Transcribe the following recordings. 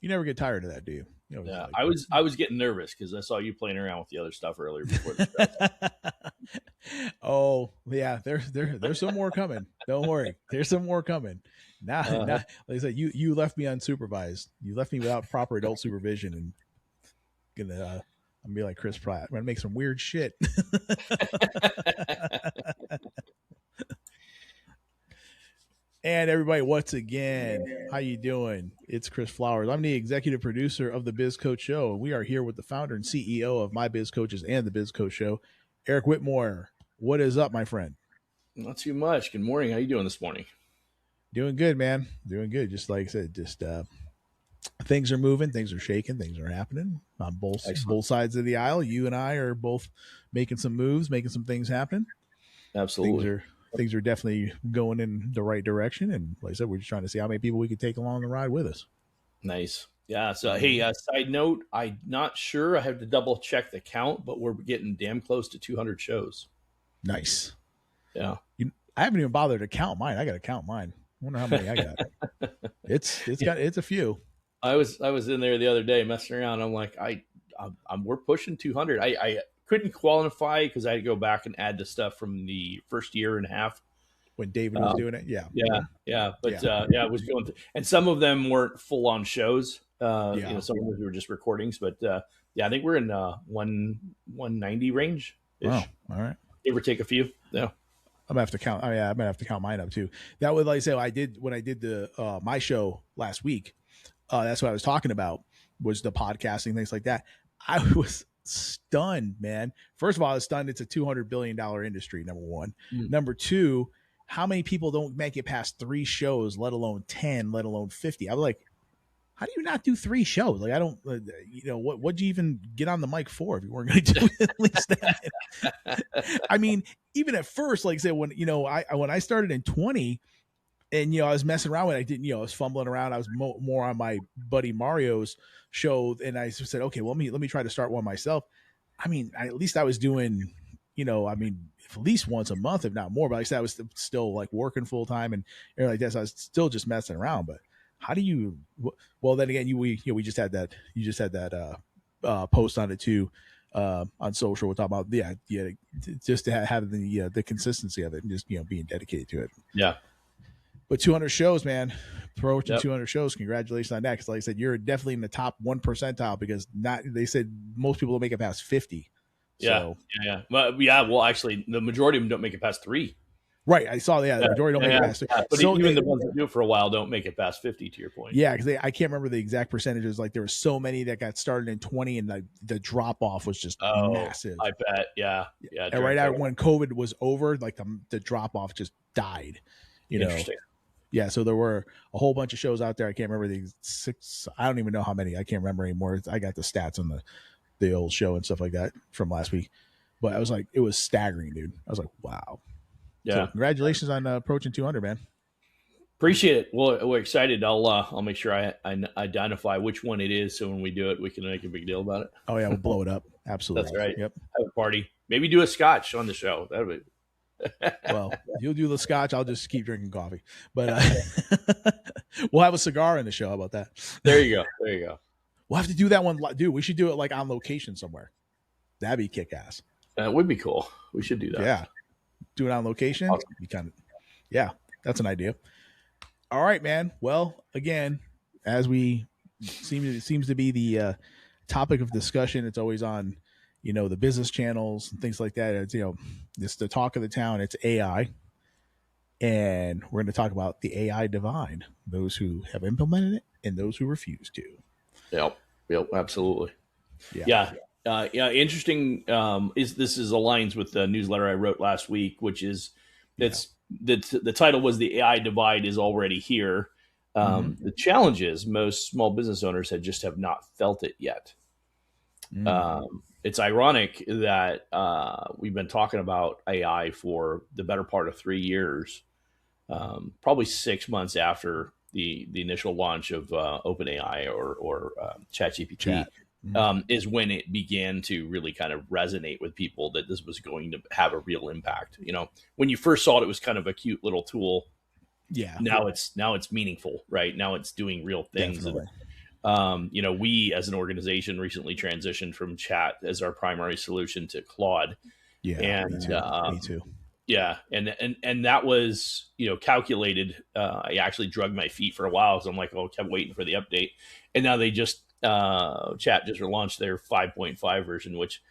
You never get tired of that, do you? You always Yeah, like I was getting nervous because I saw you playing around with the other stuff earlier before the show. Oh yeah, there's some more coming. Don't worry, there's some more coming. Now, Uh-huh. like I said, you left me unsupervised. You left me without proper adult supervision, and I'm gonna be like Chris Pratt. I'm gonna make some weird shit. And everybody, once again, how you doing? It's Chris Flowers. I'm the executive producer of the Biz Coach Show, and we are here with the founder and CEO of My Biz Coaches and the Biz Coach Show, Eric Whitmore. What is up, my friend? Not too much. Good morning. How you doing this morning? Doing good, man. Doing good. Just like I said, just things are moving, things are shaking, things are happening on both sides of the aisle. You and I are both making some moves, making some things happen. Absolutely. Things are definitely going in the right direction. And like I said, we're just trying to see how many people we could take along the ride with us. Nice. Yeah. So, hey, side note, I'm not sure. I have to double check the count, but we're getting damn close to 200 shows. Nice. Yeah. I haven't even bothered to count mine. I got to count mine. I wonder how many I got. It's a few. I was in there the other day messing around. I'm like, we're pushing 200. I couldn't qualify because I had to go back and add the stuff from the first year and a half when David was doing it. Yeah. But it was going through, and some of them weren't full on shows. Some of them were just recordings, but I think we're in 190 range. Wow. All right. Give or take a few. Yeah. I'm gonna have to count. I'm gonna have to count mine up too. That was, like I said, when I did the my show last week. That's what I was talking about, was the podcasting, things like that. I was stunned, man. First of all, I was stunned. It's a $200 billion industry. Number one. Number two, how many people don't make it past 3 shows, let alone 10, let alone 50? I was like, how do you not do 3 shows? Like, I don't, what'd you even get on the mic for if you weren't going to do at least that? I mean, even at first, like I said, when I started in 20, and I was messing around with it. I didn't, I was fumbling around. I was more on my buddy Mario's show, and I said, okay, well, let me try to start one myself. I mean, at least I was doing, at least once a month, if not more. But like I said, I was still like working full time and everything like that. So I was still just messing around. But how do you? Well, then again, we just had that. You just had that post on it too. On social, we're talking about just to have the consistency of it and just being dedicated to it. Yeah. But 200 shows, man, approaching 200 shows. Congratulations on that. Because like I said, you're definitely in the top 1 percentile, because they said most people don't make it past 50. Yeah. Well, actually, the majority of them don't make it past 3. Right. I saw the majority don't make it past 3. But even the ones that do it for a while don't make it past 50, to your point. Yeah, because I can't remember the exact percentages. Like, there were so many that got started in 20, and the drop off was just massive. I bet. Yeah. And right after when COVID was over, like the drop off just died. Interesting. Yeah, so there were a whole bunch of shows out there. I can't remember the 6. I don't even know how many. I can't remember anymore. I got the stats on the old show and stuff like that from last week. But I was like, it was staggering, dude. I was like, wow. Yeah. So congratulations on approaching 200, man. Appreciate it. Well, we're excited. I'll make sure I identify which one it is, so when we do it, we can make a big deal about it. Oh yeah, we'll blow it up. Absolutely. That's right. Yep. Have a party. Maybe do a scotch on the show. That would be. Well, you'll do the scotch. I'll just keep drinking coffee. But we'll have a cigar in the show. How about that? There you go. We'll have to do that one, dude. We should do it like on location somewhere. That'd be kick ass. That would be cool. We should do that. Yeah, do it on location. Awesome. That's an idea. All right, man. Well, again, as it seems to be the topic of discussion, it's always on the business channels and things like that. It's, it's the talk of the town. It's AI. And we're going to talk about the AI divide, those who have implemented it and those who refuse to. Yep, absolutely. Yeah. Interesting. This aligns with the newsletter I wrote last week, which is the title was "The AI Divide is Already Here." The challenge is most small business owners have not felt it yet. It's ironic that we've been talking about AI for the better part of 3 years, probably 6 months after the initial launch of OpenAI or ChatGPT. Is when it began to really kind of resonate with people that this was going to have a real impact. When you first saw it, it was kind of a cute little tool. Yeah. Now it's meaningful, right? Now it's doing real things. We as an organization recently transitioned from chat as our primary solution to Claude. Yeah, And me too. yeah, and that was, calculated. I actually drug my feet for a while because I'm like, kept waiting for the update, and now they just chat just launched their 5.5 version, which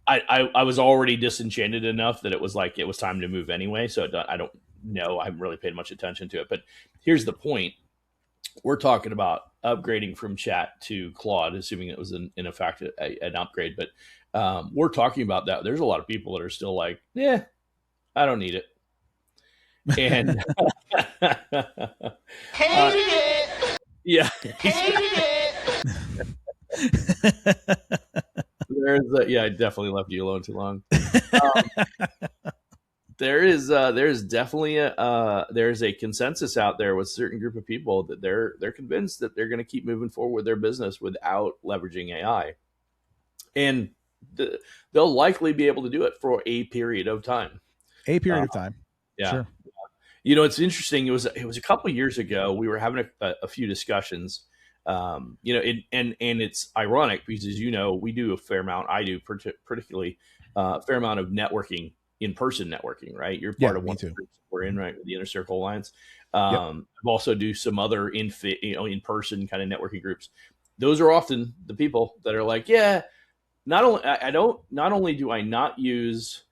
I was already disenchanted enough that it was time to move anyway. So I don't know. I haven't really paid much attention to it. But here's the point. We're talking about upgrading from chat to Claude, assuming it was in effect an upgrade. But we're talking about that. There's a lot of people that are still like, yeah, I don't need it. And Hate it. yeah, Hate it. I definitely left you alone too long. There's definitely there's a consensus out there with a certain group of people that they're convinced that they're going to keep moving forward with their business without leveraging AI, and they'll likely be able to do it for a period of time. Yeah. Sure. It's interesting. It was a couple of years ago. We were having a few discussions. And it's ironic because, as you know, we do a fair amount. I do particularly a fair amount of networking, in-person networking, right? You're part of one of the groups we're in, right, with the Inner Circle Alliance. I've also do some other in-person kind of networking groups. Those are often the people that are like, yeah, not only do I not use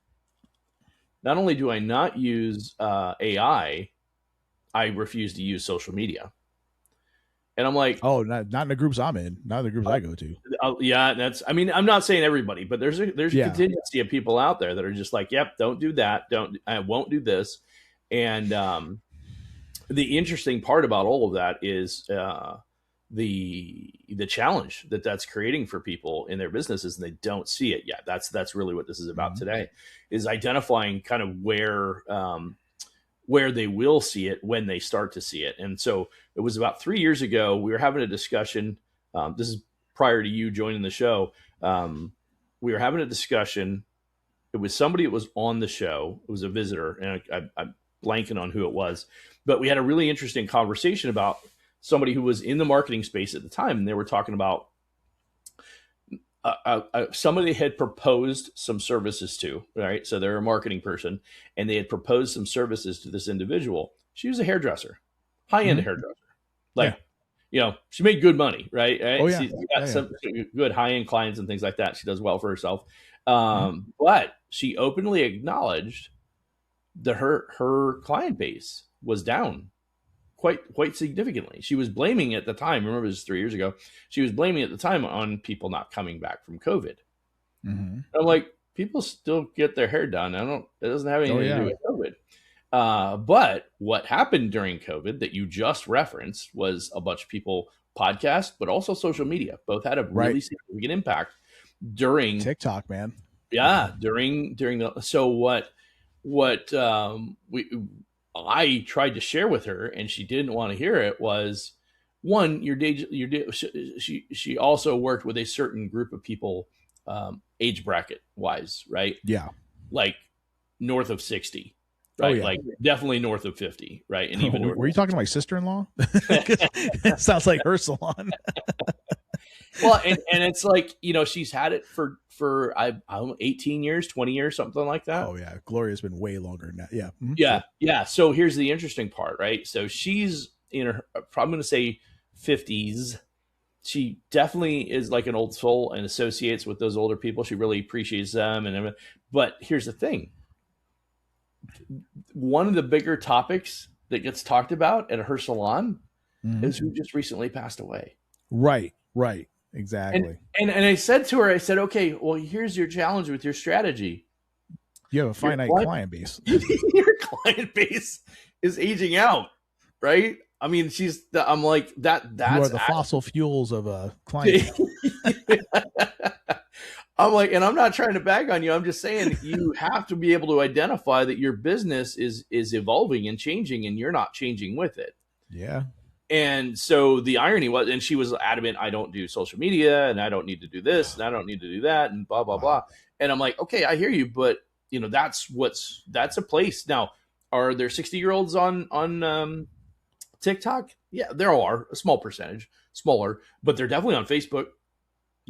AI, I refuse to use social media. And I'm like, oh, not in the groups I'm in, not the groups I go to. Yeah, I'm not saying everybody, but there's a contingency of people out there that are just like, yep, don't do that. I won't do this. And the interesting part about all of that is the challenge that's creating for people in their businesses, and they don't see it yet. That's really what this is about today, is identifying kind of where they will see it when they start to see it. And so it was about 3 years ago, we were having a discussion. This is prior to you joining the show. We were having a discussion. It was somebody that was on the show. It was a visitor, and I'm blanking on who it was. But we had a really interesting conversation about somebody who was in the marketing space at the time, and they were talking about somebody had proposed some services to, right? So they're a marketing person, and they had proposed some services to this individual. She was a hairdresser, high-end hairdresser. She made good money, right? Oh, yeah. She got some good high-end clients and things like that. She does well for herself. But she openly acknowledged that her client base was down quite significantly. She was blaming at the time, remember this was 3 years ago, she was blaming at the time on people not coming back from COVID. I'm like, people still get their hair done. It doesn't have anything to do with COVID. But what happened during COVID that you just referenced was a bunch of people podcast, but also social media. Both had a really significant impact during TikTok, man. Yeah. During I tried to share with her, and she didn't want to hear it, was one, she also worked with a certain group of people, age bracket wise, right? Yeah. Like north of 60, right? Like definitely north of 50, right? And even were you talking to my sister-in-law? It sounds like her salon. Well, and it's like, she's had it for 18 years, 20 years, something like that. Oh yeah. Gloria's been way longer than that. Yeah. Yeah. So here's the interesting part, right? So she's in her, probably going to say 50s. She definitely is like an old soul and associates with those older people. She really appreciates them and everything. But here's the thing. One of the bigger topics that gets talked about at her salon is who just recently passed away. Right. Exactly. And I said to her, I said, okay, well, here's your challenge with your strategy. You have a finite client base. Your client base is aging out, right? I mean, I'm like, that's you are the fossil fuels of a client. I'm like, and I'm not trying to bag on you. I'm just saying you have to be able to identify that your business is evolving and changing, and you're not changing with it. Yeah. And so the irony was, and she was adamant, I don't do social media, and I don't need to do this, and I don't need to do that, and blah, blah, blah. And I'm like, okay, I hear you, but that's a place. Now, are there 60-year-olds on TikTok, yeah, there are a small percentage, smaller, but they're definitely on Facebook.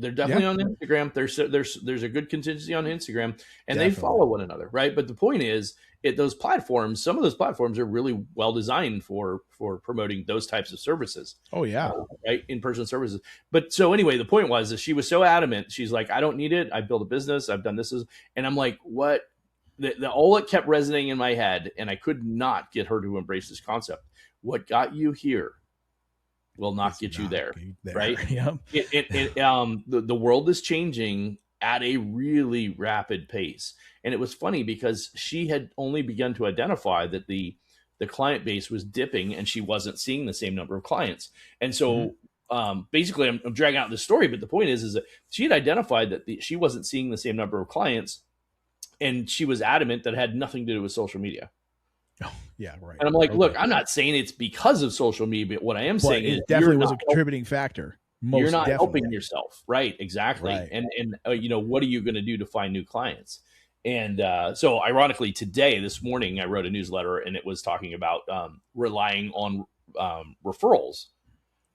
They're definitely on Instagram. There's a good contingency on Instagram, and they follow one another, right? But the point is, those platforms, some of those platforms are really well designed for promoting those types of services. Oh yeah, right, in-person services. But so anyway, the point was that she was so adamant. She's like, I don't need it. I built a business. I've done this, and I'm like, what? All it kept resonating in my head, and I could not get her to embrace this concept. What got you here will not get you there, right? Yep. The world is changing at a really rapid pace. And it was funny because she had only begun to identify that the client base was dipping and she wasn't seeing the same number of clients. And so basically I'm dragging out this story, but the point is that she had identified that she wasn't seeing the same number of clients, and she was adamant that it had nothing to do with social media. Oh, yeah, right. And I'm like, look, I'm not saying it's because of social media, but what I am saying is it definitely was a contributing factor. You're not helping yourself. Right. Exactly. Right. And what are you going to do to find new clients? And so ironically, this morning, I wrote a newsletter, and it was talking about relying on referrals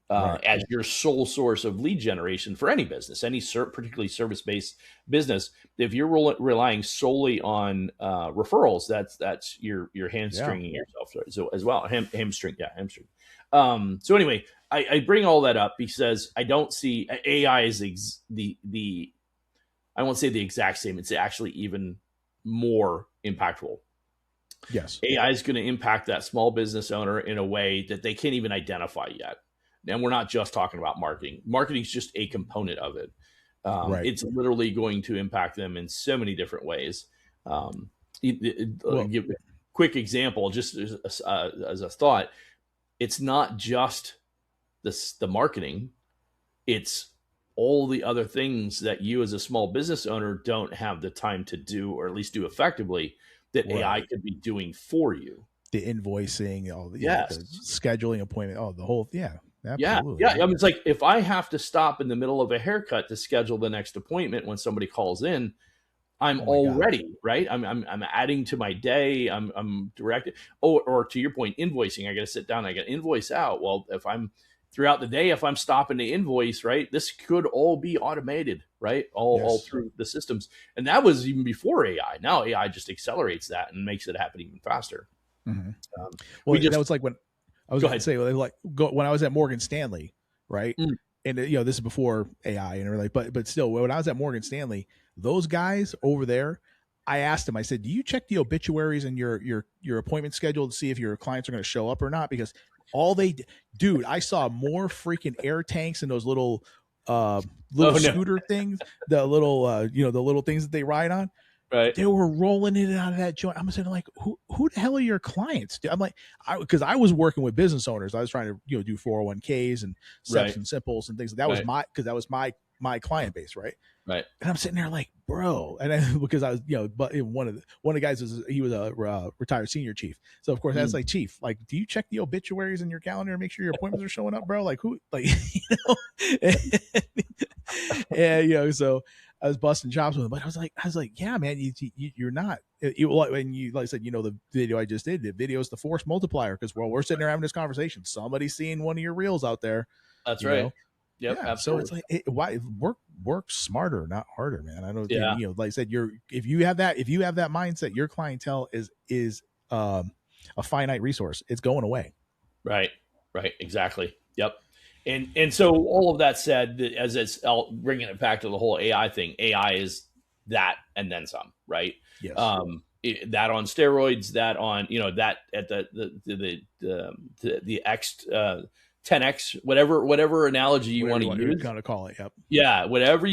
as your sole source of lead generation for any business, particularly service-based business. If you're relying solely on referrals, that's you're hamstringing yourself. So as well, hamstring. So anyway, I bring all that up because I don't see AI is I won't say the exact same. It's actually even more impactful. Yes. AI is going to impact that small business owner in a way that they can't even identify yet. And we're not just talking about marketing. Marketing is just a component of it. It's literally going to impact them in so many different ways. Give a quick example, just as a thought. It's not just the marketing. It's all the other things that you as a small business owner don't have the time to do, or at least do effectively, that AI could be doing for you. The invoicing, all the scheduling appointment, the whole, absolutely. Yeah. I mean, it's like if I have to stop in the middle of a haircut to schedule the next appointment when somebody calls in, I'm already right. I'm adding to my day. I'm directed. Or to your point, invoicing. I got to sit down. I got to invoice out. Well, if I'm throughout the day, if I'm stopping to invoice, right, this could all be automated, right? All through the systems. And that was even before AI. Now AI just accelerates that and makes it happen even faster. Mm-hmm. That was like when I was going to say, when I was at Morgan Stanley, right? Mm. And this is before AI and everything, but still, when I was at Morgan Stanley, those guys over there, I asked them, I said, do you check the obituaries and your appointment schedule to see if your clients are going to show up or not? Because dude, I saw more freaking air tanks and those little scooter things, the little, the little things that they ride on. Right. They were rolling in and out of that joint. I'm saying, like, who the hell are your clients? I'm like, because I was working with business owners. I was trying to, do 401ks and steps and simples and things. That was that was my client base. Right. Right. And I'm sitting there like, bro. And then, because I was, but one of the guys he was a retired senior chief. So of course that's like, chief, like, do you check the obituaries in your calendar and make sure your appointments are showing up, bro? Like who, like, and, so I was busting chops with him, but I was like, yeah, man, you're not. And you, like I said, the video I just did, the video is the force multiplier, because we're sitting there having this conversation. Somebody's seeing one of your reels out there. That's right. Yep, absolutely. So it's like, why work smarter, not harder, man. I don't think, like I said, if you have that mindset, your clientele is a finite resource. It's going away. Right. Exactly. Yep. And so all of that said, as it's bringing it back to the whole AI thing, AI is that and then some, right? Yes. That on steroids, that on, that at the X 10X, whatever analogy you want to use. Kind of call it. Yep. Yeah. Whatever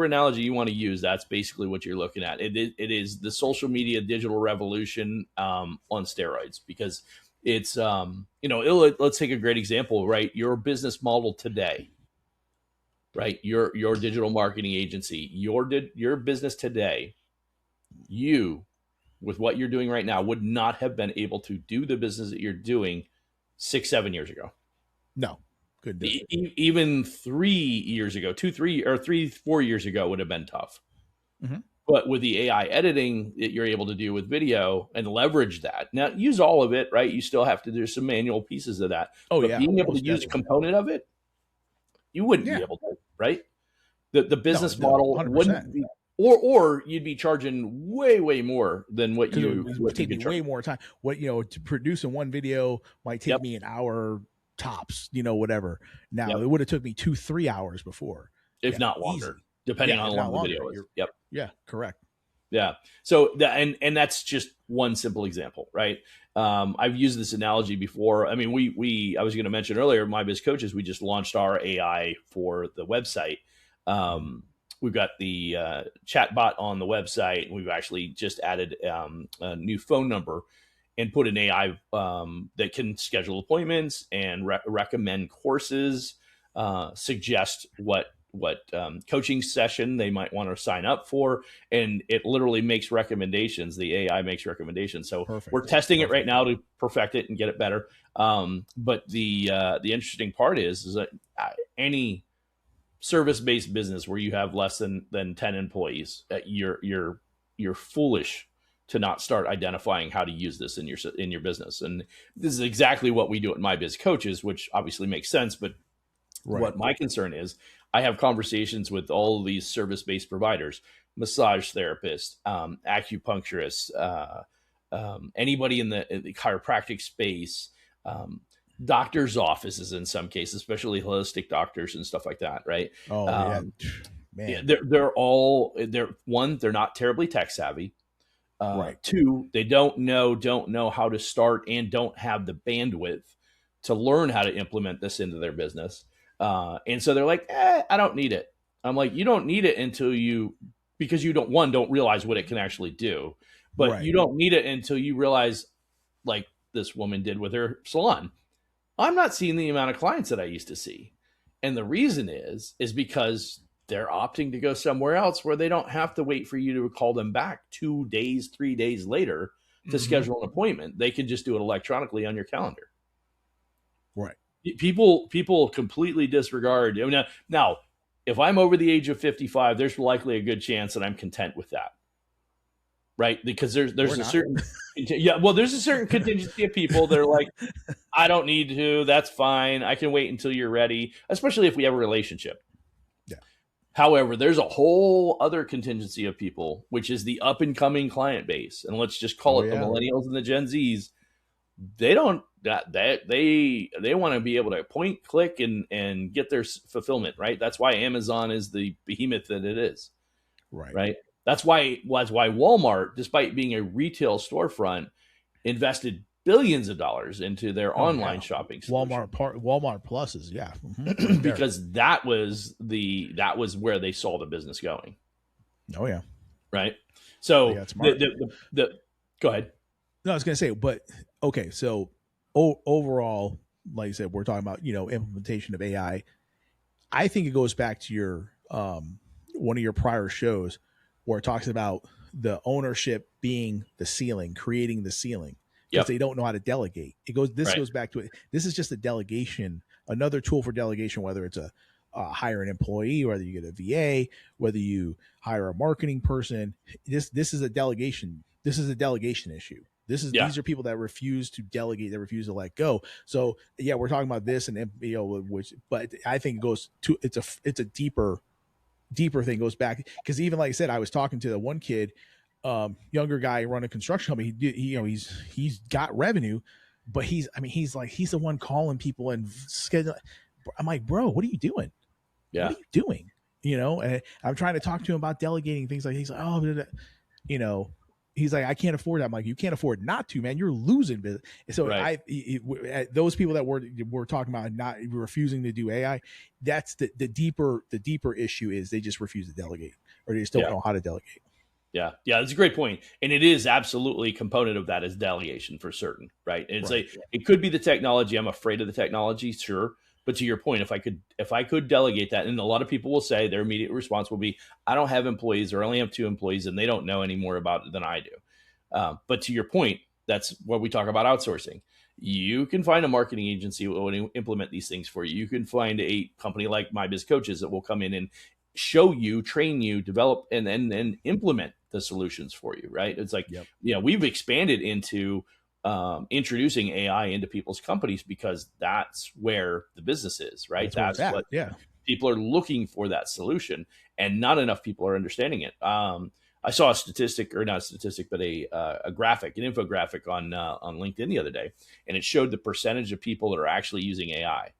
analogy you want to use, that's basically what you're looking at. It is the social media digital revolution on steroids, because it's, let's take a great example, right? Your business model today, right? Your digital marketing agency, your business today, you, with what you're doing right now, would not have been able to do the business that you're doing 6-7 years ago. No, couldn't do it. Even 3 years ago, 4 years ago would have been tough. Mm-hmm. But with the AI editing that you're able to do with video and leverage that. Now, use all of it, right? You still have to do some manual pieces of that. Oh But yeah, being able to most use a definitely. component of it, you wouldn't be Yeah, able to, right? The no, business no, model 100%. wouldn't be, or you'd be charging way more than what Because you it would take me could charge. way more time. What to produce in one video might take Yep. me an hour tops. Whatever. Now Yep. it would have took me 2-3 hours before. If Yeah, not easy. longer, depending Yeah, on if how not long the longer. video is. Yep. Yeah, correct. Yeah. So that, and that's just one simple example, right? I've used this analogy before. I mean, I was going to mention earlier, My Biz Coaches, we just launched our AI for the website. We've got the chat bot on the website, and we've actually just added a new phone number and put an AI that can schedule appointments and recommend courses, suggest what coaching session they might want to sign up for, and it literally makes recommendations. The AI makes recommendations. So Perfect. we're testing it right now to perfect it and get it better. But the interesting part is that any service-based business where you have less than 10 employees, you're foolish to not start identifying how to use this in your business. And this is exactly what we do at My Biz Coaches, which obviously makes sense. But what my concern is, I have conversations with all of these service-based providers, massage therapists, acupuncturists, anybody in the chiropractic space, doctors' offices in some cases, especially holistic doctors and stuff like that, right? Oh man, they're not terribly tech savvy. right. Two, they don't know how to start and don't have the bandwidth to learn how to implement this into their business. And so they're like, I don't need it. I'm like, you don't need it because you don't realize what it can actually do, but Right. you don't need it until you realize, like this woman did with her salon, I'm not seeing the amount of clients that I used to see. And the reason is because they're opting to go somewhere else where they don't have to wait for you to call them back 2 days, 3 days later to schedule an appointment. They can just do it electronically on your calendar. Right. People completely disregard. I mean, now, if I'm over the age of 55, there's likely a good chance that I'm content with that, right? Because there's a certain there's a certain contingency of people that are like, I don't need to. That's fine. I can wait until you're ready, especially if we have a relationship. Yeah. However, there's a whole other contingency of people, which is the up and coming client base, and let's just call it the millennials and the Gen Zs. They don't they want to be able to point, click, and get their fulfillment, right? That's why Amazon is the behemoth that it is, right? That's why Walmart, despite being a retail storefront, invested billions of dollars into their online shopping solution. Walmart Pluses, because that was where they saw the business going. Oh yeah, right. So go ahead. No, I was going to say, but okay. So overall, like you said, we're talking about implementation of AI. I think it goes back to your one of your prior shows where it talks about the ownership being the ceiling, creating the ceiling, because they don't know how to delegate. This goes back to it. This is just a delegation, another tool for delegation, whether it's hire an employee, whether you get a VA, whether you hire a marketing person. This is a delegation. This is a delegation issue. These are people that refuse to delegate, that refuse to let go. So yeah, we're talking about this, and but I think it goes to it's a deeper thing. It goes back because even like I said, I was talking to the one kid, younger guy running a construction company. He's got revenue, but he's the one calling people and schedule. I'm like, bro, what are you doing? Yeah, what are you doing? And I'm trying to talk to him about delegating things. Like he's like, he's like, I can't afford that. I'm like, you can't afford not to, man. You're losing business. So those people that we're talking about not refusing to do AI, that's the deeper issue is they just refuse to delegate, or they just don't know how to delegate. Yeah, that's a great point, and it is absolutely a component of that is delegation for certain, right? And it could be the technology. I'm afraid of the technology, sure. But to your point, if I could delegate that, and a lot of people will say their immediate response will be, I don't have employees or I only have 2 employees and they don't know any more about it than I do. But to your point, that's what we talk about outsourcing. You can find a marketing agency that will implement these things for you. You can find a company like My Biz Coaches that will come in show you, train you, develop, and then implement the solutions for you, right? It's like, Yep. We've expanded into introducing AI into people's companies because that's where the business is, right? That's where it's at. Yeah. People are looking for, that solution, and not enough people are understanding it. I saw a statistic, or not a statistic, but a graphic, an infographic on LinkedIn the other day, and it showed the percentage of people that are actually using AI.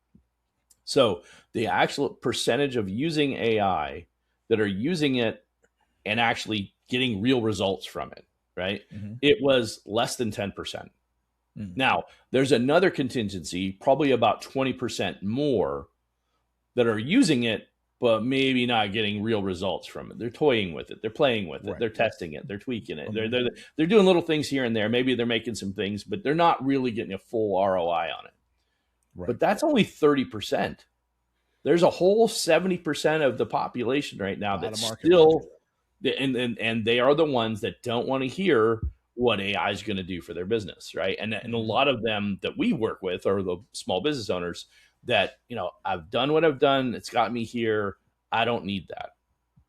So the actual percentage of using AI that are using it and actually getting real results from it, right? Mm-hmm. It was less than 10%. Mm-hmm. Now, there's another contingency, probably about 20% more, that are using it, but maybe not getting real results from it. They're toying with it. They're playing with it. Right. They're testing it. They're tweaking it. Mm-hmm. They're doing little things here and there. Maybe they're making some things, but they're not really getting a full ROI on it. Right. But that's only 30%. There's a whole 70% of the population right now that's still, and they are the ones that don't want to hear what AI is going to do for their business, right? And a lot of them that we work with are the small business owners that, I've done what I've done. It's got me here. I don't need that.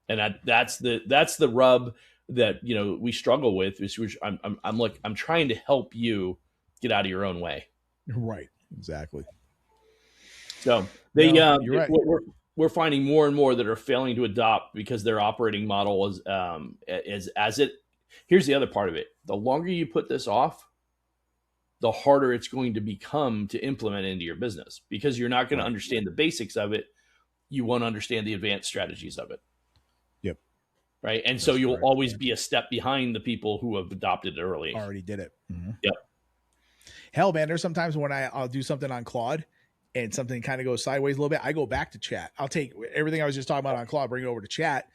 And that's the rub that, we struggle with, which I'm trying to help you get out of your own way. Right. Exactly. So you're right. We're finding more and more that are failing to adopt because their operating model is as it. Here's the other part of it. The longer you put this off, the harder it's going to become to implement into your business, because you're not going to understand the basics of it. You won't understand the advanced strategies of it. Yep. Right. And so you'll always be a step behind the people who have adopted it early. Already did it. Mm-hmm. Yep. Hell, man, there's sometimes when I'll do something on Claude and something kind of goes sideways a little bit, I go back to chat. I'll take everything I was just talking about on Claude, bring it over to chat,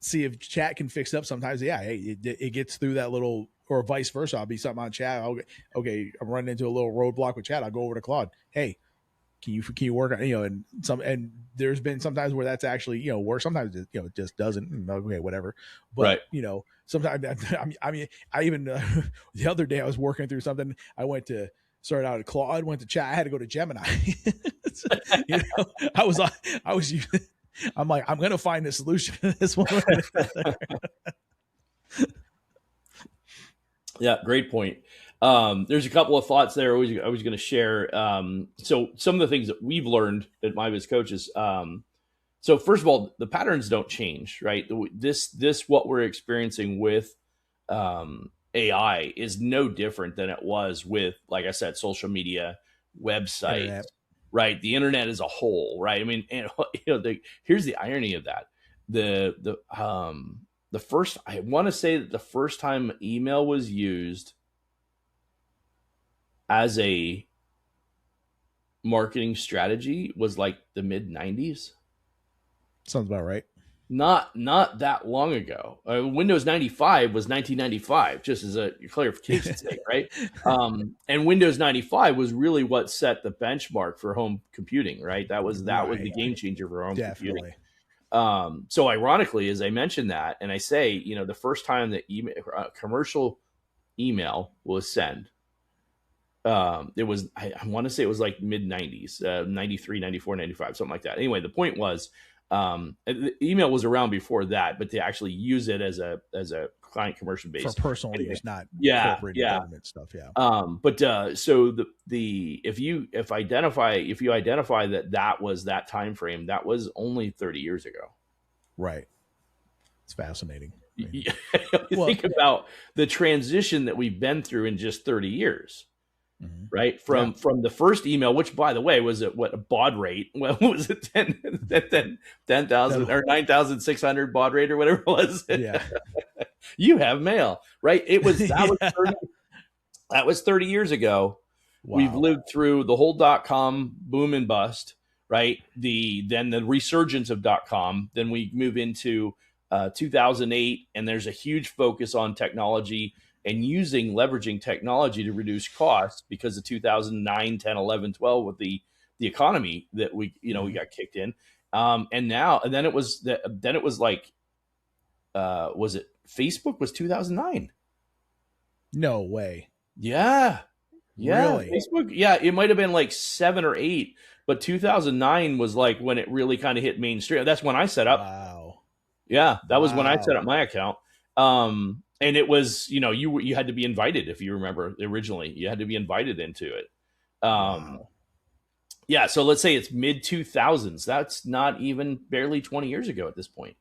see if chat can fix it up. Sometimes, it gets through that little, or vice versa. I'll be something on chat. Okay, I'm running into a little roadblock with chat. I'll go over to Claude. Hey, can you work on, and there's been sometimes where that's actually, work. Sometimes, it just doesn't. Okay, whatever. But, sometimes, I even, the other day I was working through something. I started out at Claude, went to chat. I had to go to Gemini. I'm like, I'm going to find a solution to this one. Yeah, great point. There's a couple of thoughts there I was going to share. So some of the things that we've learned at My Biz Coaches. So first of all, the patterns don't change, right? This what we're experiencing with AI is no different than it was with, like I said, social media, websites, internet. Right? The internet as a whole, right? I mean, here's the irony of that. I want to say that the first time email was used as a marketing strategy was like the mid 90s. Sounds about right. Not that long ago. Windows 95 was 1995, just as a clarification sake, right? And Windows 95 was really what set the benchmark for home computing, right? That was the game changer for home computing. So ironically, as I mentioned that, and I say, the first time that commercial email was sent, it was, I want to say it was like mid 90s, 93, 94, 95, something like that. Anyway, the point was, the email was around before that, but to actually use it as a client commercial base for personal use, not corporate government stuff. But so if you identify that was that time frame, that was only 30 years ago. Right. It's fascinating. Think about the transition that we've been through in just 30 years. Mm-hmm. Right. From the first email, which by the way, was at a baud rate? Well, was it 10,000 or 9,600 baud rate or whatever it was? Yeah. You have mail, right? That was 30 years ago. Wow. We've lived through the whole .com boom and bust, right? Then the resurgence of .com. Then we move into 2008, and there's a huge focus on technology and leveraging technology to reduce costs because of 2009, 10, 11, 12 with the economy that we got kicked in. And then it was like, was it Facebook was 2009? No way. Yeah. Really? Facebook. Yeah. It might've been like 7 or 8, but 2009 was like when it really kind of hit mainstream. That's when I set up. Wow. Yeah, that was when I set Wow. up my account. And it was, you had to be invited, if you remember originally. You had to be invited into it. Wow. Yeah, so let's say it's mid 2000s. That's not even barely 20 years ago at this point.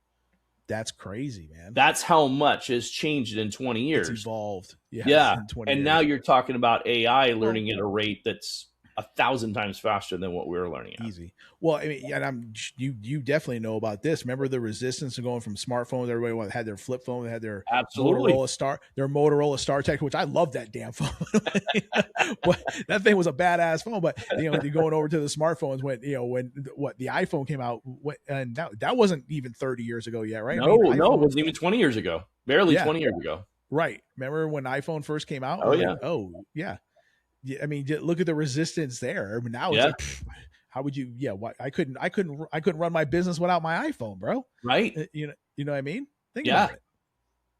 That's crazy, man. That's how much has changed in 20 It's years. evolved. Yes, Yeah. in 20 And now years. you're talking about AI Well, learning at a rate that's 1,000 times faster than what we were learning at. easy. Well, I mean, and you definitely know about this. Remember the resistance to going from smartphones? Everybody had their flip phone, they had their Absolutely. Motorola StarTech, which I love that damn phone. But that thing was a badass phone. But you're going over to the smartphones when the iPhone came out, and that wasn't even 30 years ago yet, right? No, it wasn't even 20 years ago. Barely 20 years ago. Right. Remember when iPhone first came out? Oh, yeah. Yeah. I mean, look at the resistance there. I mean, now it's like, how would you? Yeah, I couldn't run my business without my iPhone, bro. Right. You know what I mean? Think about it.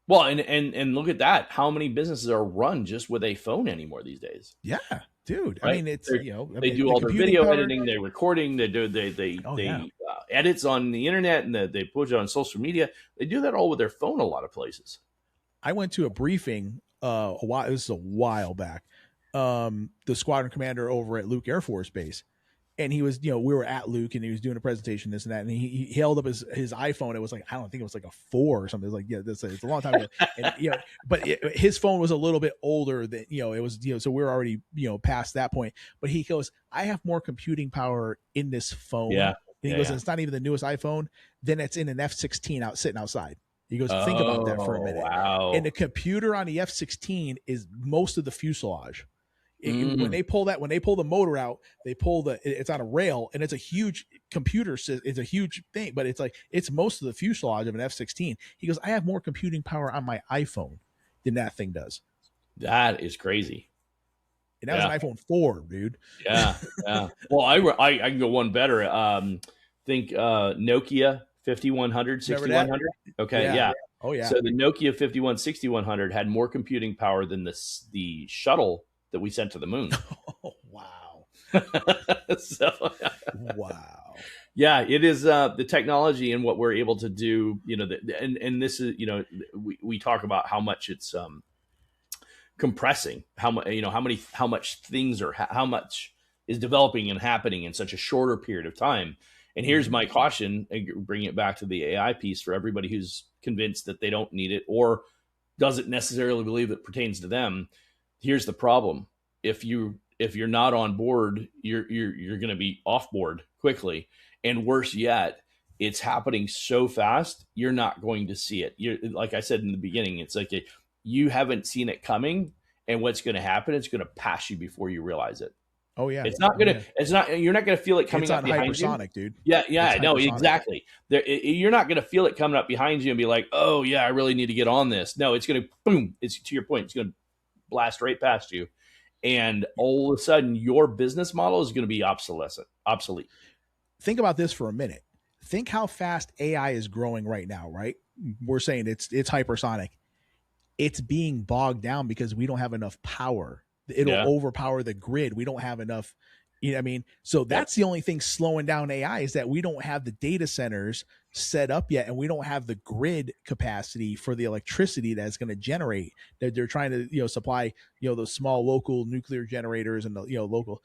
Well, and look at that. How many businesses are run just with a phone anymore these days? Yeah, dude. Right? I mean, it's they do all their video editing, they recording, they edits on the internet, and they put it on social media. They do that all with their phone. A lot of places. I went to a briefing this is a while back. The squadron commander over at Luke Air Force Base. And he was, we were at Luke and he was doing a presentation, this and that. And he held up his iPhone. It was like, I don't think it was like a 4 or something. It was like, it's a long time ago. And, but his phone was a little bit older than, it was, so we were already, past that point. But he goes, I have more computing power in this phone. Yeah. And he goes, it's not even the newest iPhone. Then it's in an F-16 sitting outside. He goes, think about that for a minute. Wow. And the computer on the F-16 is most of the fuselage. When they pull the motor out, it's on a rail, and it's a huge computer. It's a huge thing, but it's most of the fuselage of an F-16. He goes, I have more computing power on my iPhone than that thing does. That is crazy. And that was an iPhone 4, dude. Yeah. Well, I can go one better. Think Nokia 5100, 6100. Okay, yeah. Oh yeah. So the Nokia 51, 6100 had more computing power than the shuttle that we sent to the moon. Oh, wow. Wow. Yeah, it is the technology and what we're able to do, and this is, we talk about how much it's compressing, how much things are, how much is developing and happening in such a shorter period of time. And here's my caution, bring it back to the AI piece for everybody who's convinced that they don't need it or doesn't necessarily believe it pertains to them. Here's the problem. If you're not on board, you're going to be off board quickly. And worse yet, it's happening so fast, you're not going to see it. Like I said in the beginning, it's like you haven't seen it coming. And what's going to happen, it's going to pass you before you realize it. Oh yeah. It's not going to, you're not going to feel it coming up behind you. Hypersonic, dude. Yeah. No, exactly. You're not going to feel it coming up behind you and be like, oh yeah, I really need to get on this. No, it's going to, boom. It's to your point. It's going to blast right past you. And all of a sudden your business model is going to be obsolete. Think about this for a minute. Think how fast AI is growing right now, right? We're saying it's hypersonic. It's being bogged down because we don't have enough power. It'll overpower the grid. We don't have enough, you know what I mean? So that's the only thing slowing down AI is that we don't have the data centers set up yet, and we don't have the grid capacity for the electricity that's going to generate. That they're trying to, supply, those small local nuclear generators and the, local,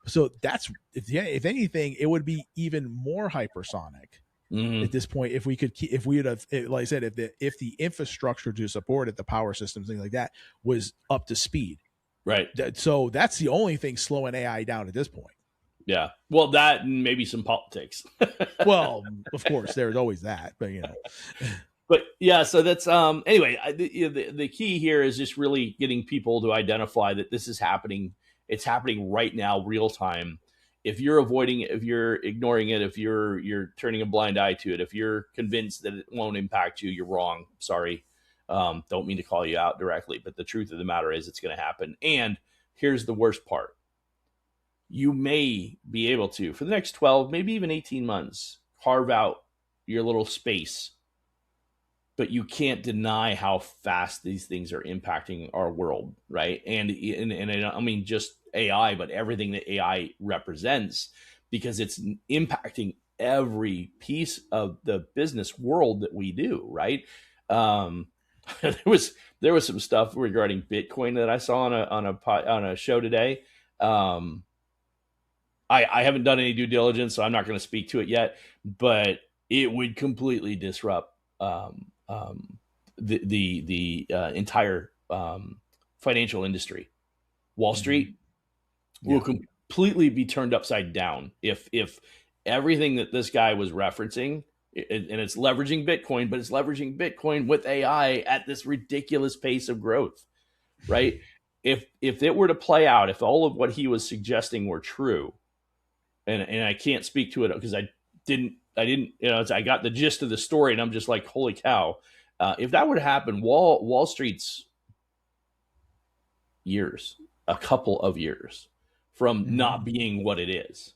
so that's, if anything, it would be even more hypersonic. At this point, if we would have, like I said, if the infrastructure to support it, the power systems, things like that, was up to speed. Right. So that's the only thing slowing AI down at this point. Yeah. Well, that and maybe some politics. Well, of course, there's always that, but But yeah, so that's anyway. The key here is just really getting people to identify that this is happening. It's happening right now, real time. If you're avoiding it, if you're ignoring it, if you're turning a blind eye to it, if you're convinced that it won't impact you, you're wrong. Sorry. Don't mean to call you out directly, but the truth of the matter is it's going to happen. And here's the worst part. You may be able to, for the next 12, maybe even 18 months, carve out your little space, but you can't deny how fast these things are impacting our world, right? And I don't mean just AI, but everything that AI represents, because it's impacting every piece of the business world that we do, right? there was some stuff regarding Bitcoin that I saw on a show today. I haven't done any due diligence, so I'm not going to speak to it yet, but it would completely disrupt the entire financial industry. Wall Street will completely be turned upside down if everything that this guy was referencing, and it's leveraging Bitcoin, but it's leveraging Bitcoin with AI at this ridiculous pace of growth, right? If it were to play out, if all of what he was suggesting were true, and I can't speak to it because I didn't, I got the gist of the story, and I'm just like, holy cow! If that would happen, Wall Street's a couple of years from not being what it is,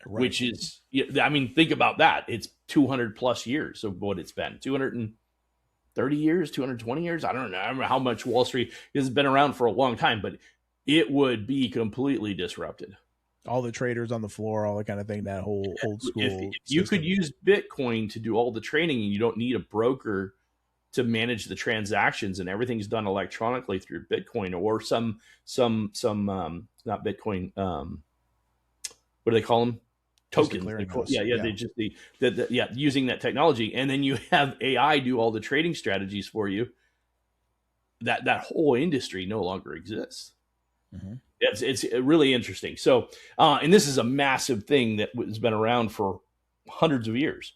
which is, I mean, think about that. It's 200 plus years of what it's been, 230 years, 220 years. I don't know how much Wall Street has been around for a long time, but it would be completely disrupted. All the traders on the floor, all that kind of thing, that whole old school. If you could use Bitcoin to do all the trading and you don't need a broker to manage the transactions and everything's done electronically through Bitcoin or some not Bitcoin, what do they call them? Tokens. They just using that technology, and then you have AI do all the trading strategies for you. That whole industry no longer exists. It's really interesting. So, and this is a massive thing that has been around for hundreds of years.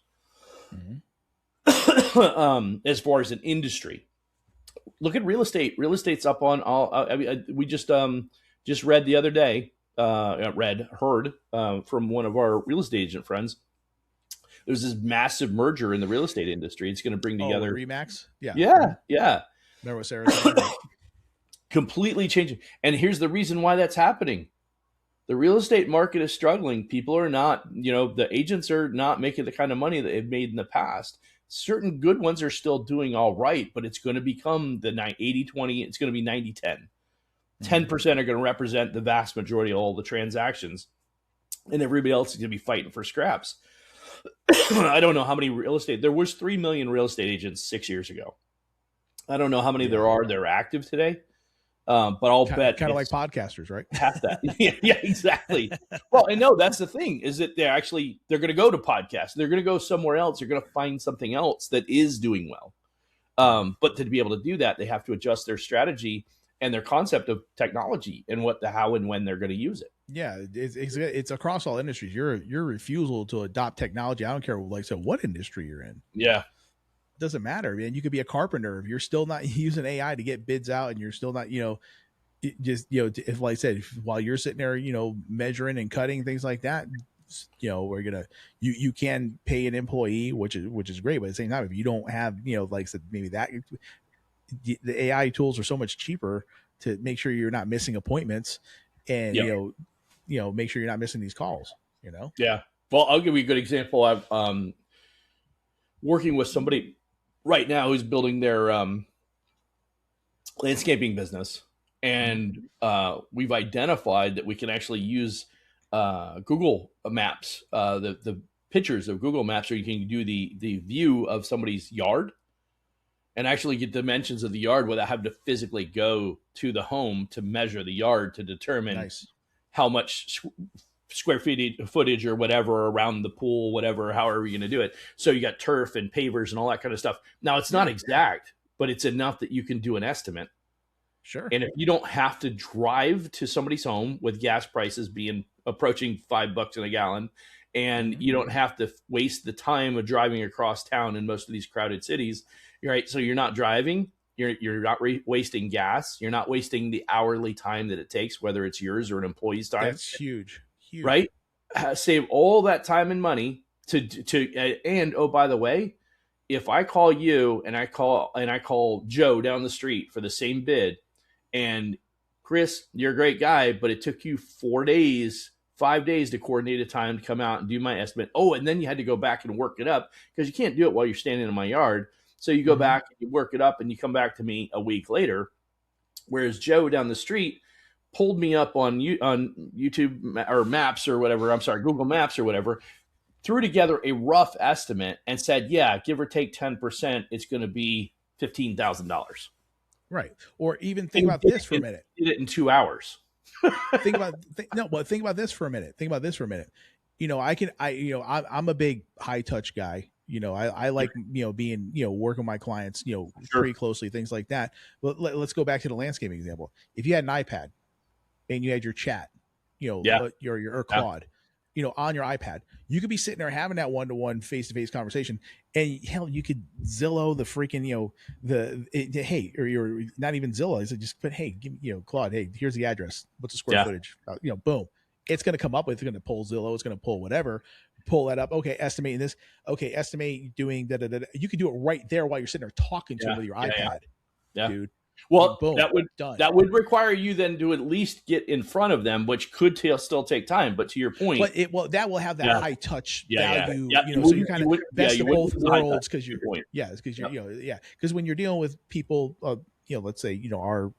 As far as an industry, look at real estate. Real estate's up on all. I mean, we just read the other day. Heard from one of our real estate agent friends. There's this massive merger in the real estate industry. It's going to bring together Remax. Yeah. Remember what Sarah said? Completely changing. And here's the reason why that's happening. The real estate market is struggling. People are not, the agents are not making the kind of money that they've made in the past. Certain good ones are still doing all right, but it's going to become the 80-20. It's going to be 90-10. 10% are going to represent the vast majority of all the transactions, and everybody else is going to be fighting for scraps. I don't know how many there was 3 million real estate agents 6 years ago. I don't know how many there are that are active today. But I'll bet kind of like podcasters, right? Half that. yeah, exactly. Well, and no, that's the thing is that they're going to go to podcasts. They're going to go somewhere else. They're going to find something else that is doing well. But to be able to do that, they have to adjust their strategy and their concept of technology and how and when they're going to use it. Yeah, it's across all industries. Your refusal to adopt technology. I don't care what industry you're in. Yeah. Doesn't matter, man. You could be a carpenter if you're still not using AI to get bids out, and you're still not, if, like I said, while you're sitting there, measuring and cutting things like that, we're gonna you can pay an employee, which is great, but at the same time, if you don't have, like I said, maybe that the AI tools are so much cheaper to make sure you're not missing appointments, and make sure you're not missing these calls. Yeah. Well, I'll give you a good example. I'm working with somebody right now who's building their landscaping business, and we've identified that we can actually use Google Maps, the pictures of Google Maps, so you can do the view of somebody's yard and actually get dimensions of the yard without having to physically go to the home to measure the yard to determine how much square footage or whatever around the pool, whatever, however you're going to do it. So you got turf and pavers and all that kind of stuff. Now it's not exact, but it's enough that you can do an estimate. Sure. And if you don't have to drive to somebody's home with gas prices approaching $5 in a gallon, and you don't have to waste the time of driving across town in most of these crowded cities, right? So you're not driving, you're not wasting gas, you're not wasting the hourly time that it takes, whether it's yours or an employee's time. That's huge. Right? Save all that time and money and oh, by the way, if I call you and I call Joe down the street for the same bid, and Chris, you're a great guy, but it took you 5 days to coordinate a time to come out and do my estimate. Oh, and then you had to go back and work it up because you can't do it while you're standing in my yard. So you go back and you work it up and you come back to me a week later. Whereas Joe down the street pulled me up on YouTube or Maps or whatever. I'm sorry, Google Maps or whatever. threw together a rough estimate and said, yeah, give or take 10%, it's going to be $15,000. Right. Or even think about this for a minute. Did it in 2 hours. Think about this for a minute. Think about this for a minute. I'm a big high touch guy. I like, being, working with my clients, pretty closely, things like that. But let's go back to the landscaping example. If you had an iPad and you had your chat, your Claude, on your iPad, you could be sitting there having that one-to-one face-to-face conversation, and hell, you could Zillow the freaking, hey, or you're not even Zillow. It's just, but hey, give me, Claude, hey, here's the address. What's the square footage? Boom. It's going to come up with, it's going to pull Zillow. It's going to pull whatever, pull that up. Okay. Estimating this. Okay. Estimate doing da. You could do it right there while you're sitting there talking to it with your iPad, dude. Well, boom, that would require you then to at least get in front of them, which could still take time. But to your point, that will have that high touch value. So you kind of best of both worlds because because when you're dealing with people, let's say our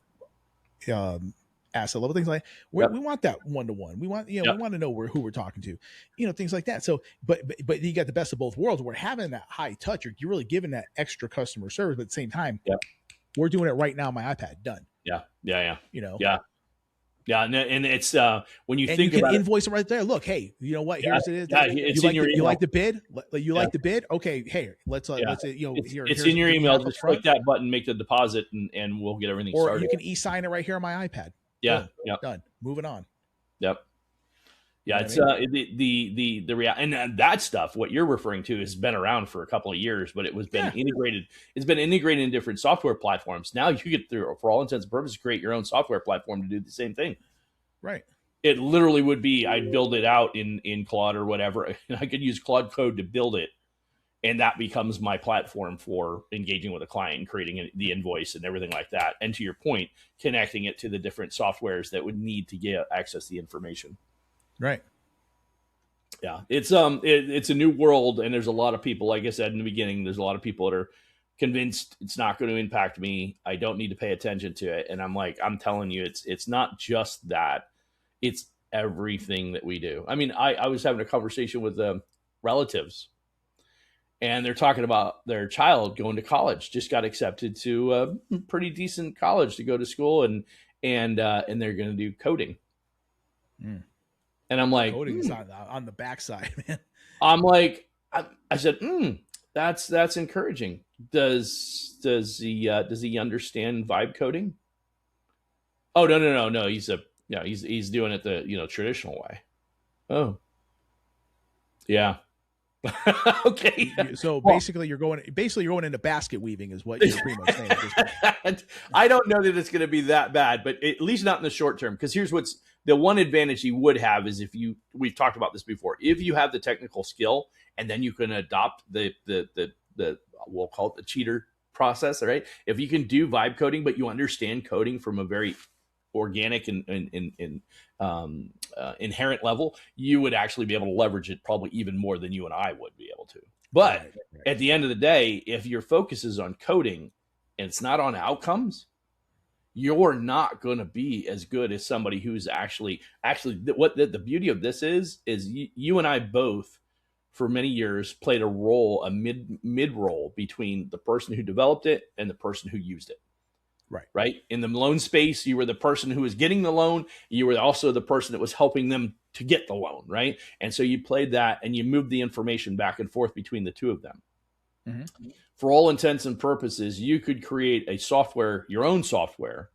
asset level things like we want that one-to-one. We want we want to know who we're talking to, things like that. So, but you got the best of both worlds. We're having that high touch. You're really giving that extra customer service, but at the same time, we're doing it right now on my iPad. Done. Yeah. And it's when you and think you can about invoice it right there. Look, hey, you know what? Here's it is. You like the bid? You like the bid? Okay, hey, let's it's in your email. Just click that button, make the deposit, and we'll get everything started. Or you can e-sign it right here on my iPad. Yeah. Done. Moving on. Yep. Yeah, it's the real, and that stuff. What you're referring to has been around for a couple of years, but it was been integrated. It's been integrated in different software platforms. Now you get through, for all intents and purposes, create your own software platform to do the same thing. Right. It literally would be I'd build it out in Claude or whatever, and I could use Claude Code to build it, and that becomes my platform for engaging with a client and creating the invoice and everything like that. And to your point, connecting it to the different softwares that would need to get access to the information. Right. Yeah. It's a new world, and there's a lot of people, like I said in the beginning, there's a lot of people that are convinced it's not going to impact me. I don't need to pay attention to it. And I'm telling you, it's not just that. It's everything that we do. I mean, I was having a conversation with relatives, and they're talking about their child going to college, just got accepted to a pretty decent college to go to school, and they're going to do coding. And I'm like, coding is on the backside, man. I'm like, I said, that's encouraging. Does he understand vibe coding? Oh, no. He's doing it the traditional way. Oh, yeah. Okay. So basically, you're going into basket weaving, is what you're pretty much saying at this point. I don't know that it's going to be that bad, but at least not in the short term. Because here's what's the one advantage you would have is we've talked about this before. If you have the technical skill, and then you can adopt the we'll call it the cheater process, right? If you can do vibe coding, but you understand coding from a very organic and inherent level, you would actually be able to leverage it probably even more than you and I would be able to. But right. At the end of the day, if your focus is on coding and it's not on outcomes, you're not going to be as good as somebody who's actually what the beauty of this is you and I both for many years played a mid role between the person who developed it and the person who used it. Right. In the loan space, you were the person who was getting the loan. You were also the person that was helping them to get the loan. Right. And so you played that and you moved the information back and forth between the two of them. Mm-hmm. For all intents and purposes, you could create your own software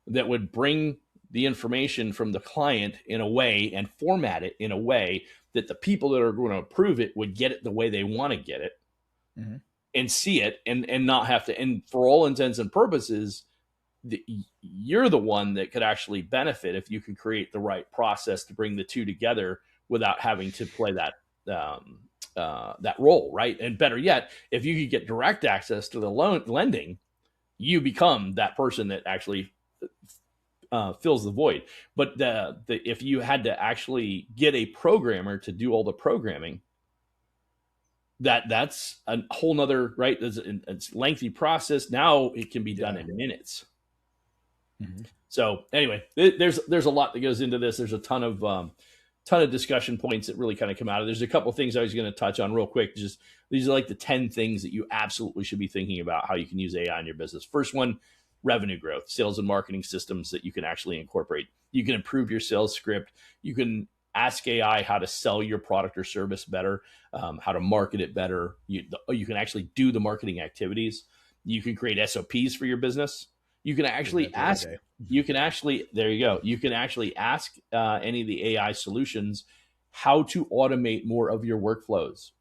that would bring the information from the client in a way and format it in a way that the people that are going to approve it would get it the way they want to get it. Mm-hmm. And see it and not have to, and for all intents and purposes, you're the one that could actually benefit if you can create the right process to bring the two together without having to play that role, right? And better yet, if you could get direct access to the lending, you become that person that actually fills the void. But if you had to actually get a programmer to do all the programming, that's a whole nother, right? It's a lengthy process. Now it can be done in minutes. Mm-hmm. So anyway, there's a lot that goes into this. There's a ton of ton of discussion points that really kind of come out of. There's a couple of things I was going to touch on real quick. Just these are like the 10 things that you absolutely should be thinking about how you can use AI in your business. First one, revenue growth, sales and marketing systems that you can actually incorporate. You can improve your sales script. You can ask AI how to sell your product or service better, how to market it better. You can actually do the marketing activities. You can create SOPs for your business. You can actually ask, there you go. You can actually ask any of the AI solutions how to automate more of your workflows.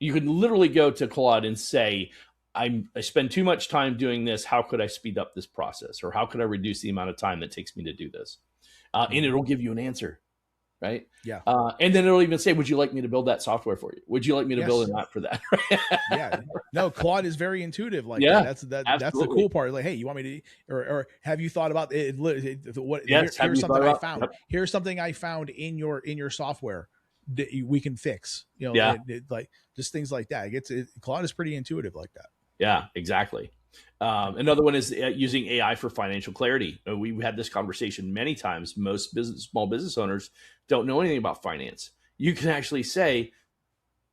You can literally go to Claude and say, I spend too much time doing this. How could I speed up this process? Or how could I reduce the amount of time that takes me to do this? And it'll give you an answer, right? Yeah. And then it'll even say, would you like me to build that software for you? Would you like me to build an app for that? Yeah. No, Claude is very intuitive like Yeah, that. That's the cool part. Like, hey, you want me to, or have you thought about it? Yes, here's something I found. Yep. Here's something I found in your software that we can fix. You know, yeah. Like just things like that. Claude is pretty intuitive like that. Yeah, exactly. Another one is using AI for financial clarity. We've had this conversation many times. Most small business owners don't know anything about finance. You can actually say,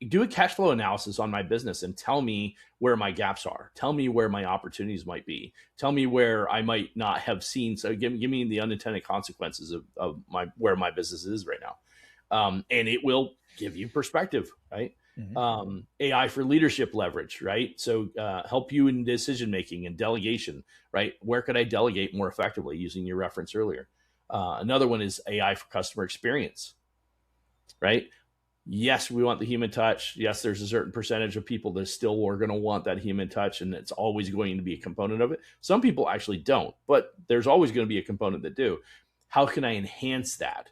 do a cash flow analysis on my business and tell me where my gaps are. Tell me where my opportunities might be. Tell me where I might not have seen. So give me the unintended consequences of where my business is right now. And it will give you perspective, right? Mm-hmm. AI for leadership leverage, right? So help you in decision making and delegation, right? Where could I delegate more effectively using your reference earlier? Another one is AI for customer experience, right? Yes, we want the human touch. Yes, there's a certain percentage of people that still are going to want that human touch, and it's always going to be a component of it. Some people actually don't, but there's always going to be a component that do. How can I enhance that?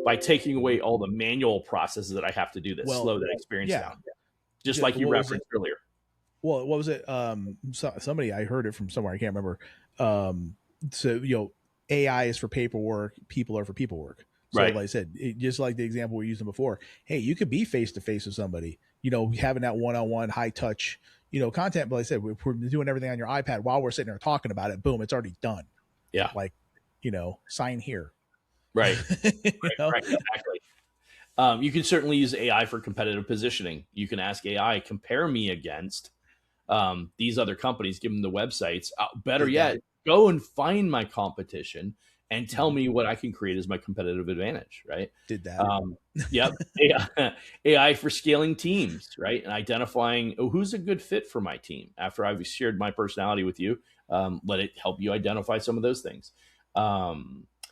By taking away all the manual processes that I have to do that slow that experience down. Just like you referenced earlier. Well, what was it? Somebody, I heard it from somewhere, I can't remember. So, AI is for paperwork, people are for people work. So right. Like I said, just like the example we used before, hey, you could be face-to-face with somebody, having that one-on-one high touch, content. But like I said, we're doing everything on your iPad while we're sitting there talking about it. Boom, it's already done. Yeah. Like, sign here. Right. Right. Exactly. You can certainly use AI for competitive positioning. You can ask AI, compare me against these other companies, give them the websites. Better yet, go and find my competition and tell me what I can create as my competitive advantage, right? Did that. Yep. AI for scaling teams, right? And identifying who's a good fit for my team. After I've shared my personality with you, let it help you identify some of those things.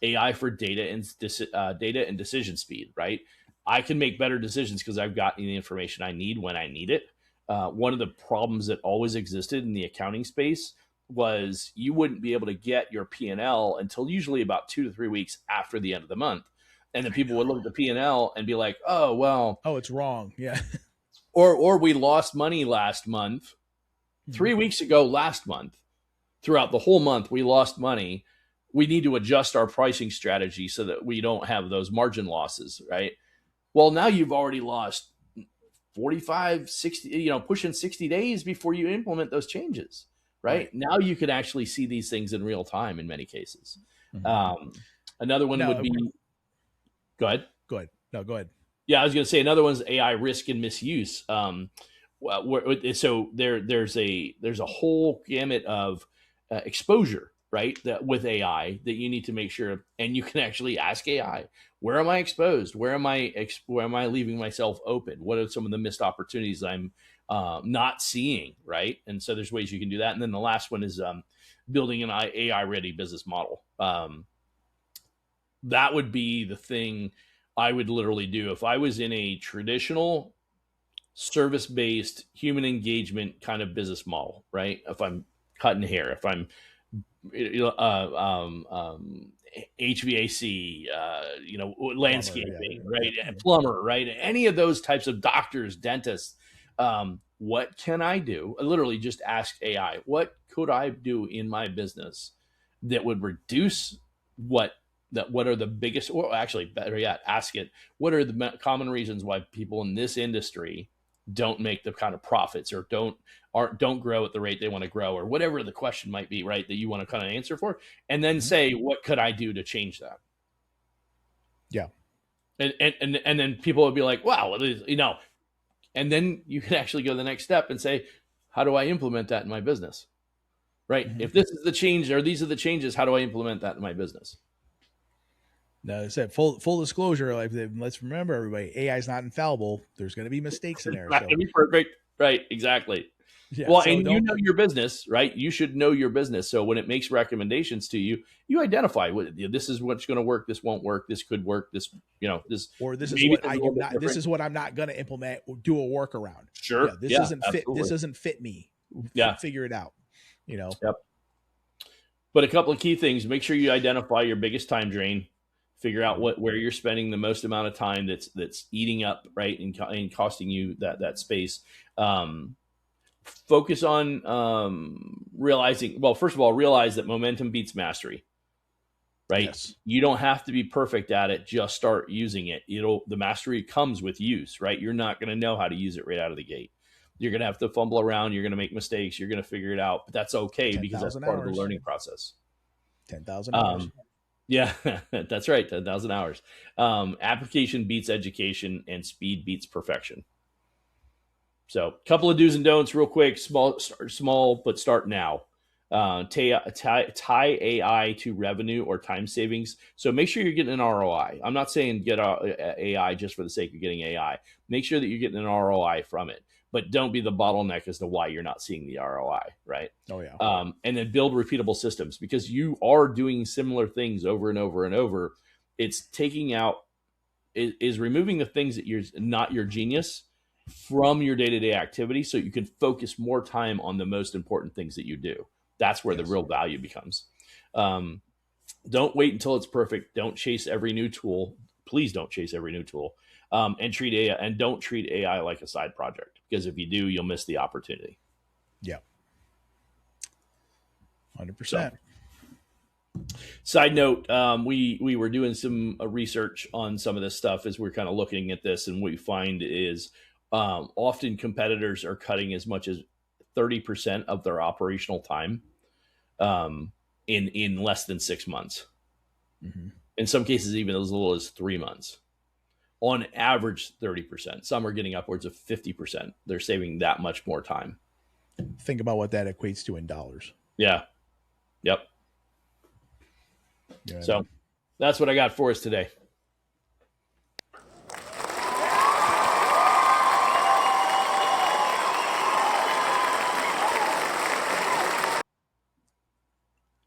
AI for data and decision speed, right? I can make better decisions because I've gotten the information I need when I need it. One of the problems that always existed in the accounting space was you wouldn't be able to get your P&L until usually about 2 to 3 weeks after the end of the month. And then people would look at the P&L and be like, oh, well. Oh, it's wrong. Yeah. Or we lost money last month. 3 weeks ago, last month, throughout the whole month, we lost money. We need to adjust our pricing strategy so that we don't have those margin losses, right? Well, now you've already lost 45, 60, pushing 60 days before you implement those changes. Right? Now you could actually see these things in real time in many cases. Mm-hmm. Another one would be, go ahead. No, go ahead. Yeah, I was going to say another one's AI risk and misuse. So there's a whole gamut of exposure, right? That with AI that you need to make sure, and you can actually ask AI, where am I exposed? Where am I leaving myself open? What are some of the missed opportunities I'm not seeing, right? And so there's ways you can do that. And then the last one is building an AI ready business model. That would be the thing I would literally do if I was in a traditional service-based human engagement kind of business model, right? If I'm cutting hair, if I'm HVAC, landscaping, plumber, right? Plumber, right? Any of those types of doctors, dentists. What can I do? I literally just ask AI, what could I do in my business that would reduce what are the biggest, or actually better yet, ask it, what are the common reasons why people in this industry don't make the kind of profits or don't grow at the rate they want to grow, or whatever the question might be, right? That you want to kind of answer for, and then say, what could I do to change that? Yeah. And then people would be like, wow, and then you can actually go the next step and say, how do I implement that in my business? Right. Mm-hmm. If this is the change or these are the changes, how do I implement that in my business? No, I said full disclosure. Like, let's remember, everybody, AI is not infallible. There's going to be mistakes in there. It's not going to be perfect. Right. Exactly. Yeah, Well, so and you know your business, right? You should know your business. So when it makes recommendations to you, you identify this is what's going to work. This won't work. This could work. This, this, or this is maybe what it's a I little do bit not. This different. is what I'm not going to implement. Or do a workaround. Sure. Yeah, this Yeah, doesn't fit. absolutely. This doesn't fit me. Yeah. Figure it out. Yep. But a couple of key things: make sure you identify your biggest time drain. Figure out where you're spending the most amount of time that's eating up, right, and costing you that space. Focus on realizing. Well, first of all, realize that momentum beats mastery. Right? Yes. You don't have to be perfect at it. Just start using it. The mastery comes with use, right? You're not going to know how to use it right out of the gate. You're going to have to fumble around. You're going to make mistakes. You're going to figure it out, but that's okay because that's part of the learning process. 10,000 hours. Yeah, that's right. 10,000 hours. Application beats education and speed beats perfection. So a couple of do's and don'ts real quick. Small, but start now. Tie AI to revenue or time savings. So make sure you're getting an ROI. I'm not saying get AI just for the sake of getting AI. Make sure that you're getting an ROI from it, but don't be the bottleneck as to why you're not seeing the ROI, right? Oh yeah. And then build repeatable systems because you are doing similar things over and over and over. It's taking out, is removing the things that you're not your genius from your day-to-day activity so you can focus more time on the most important things that you do. That's where the real value becomes. Don't wait until it's perfect. Don't chase every new tool. Please don't chase every new tool. And don't treat AI like a side project because if you do, you'll miss the opportunity. Yeah. 100%. So, side note, we were doing some research on some of this stuff as we're kind of looking at this, and what we find is often competitors are cutting as much as 30% of their operational time in less than 6 months. Mm-hmm. In some cases, even as little as 3 months. On average, 30%. Some are getting upwards of 50%. They're saving that much more time. Think about what that equates to in dollars. Yeah. Yep. Yeah. So that's what I got for us today.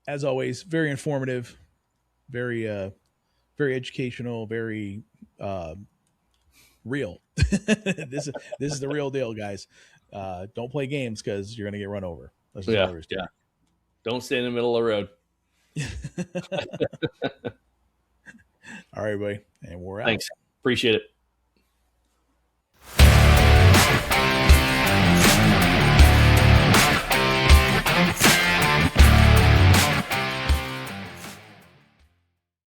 As always, very informative, very educational, very real. This is the real deal, guys. Don't play games because you're gonna get run over. That's just all Yeah. Don't stay in the middle of the road. All right, buddy, and we're out. Thanks. Appreciate it.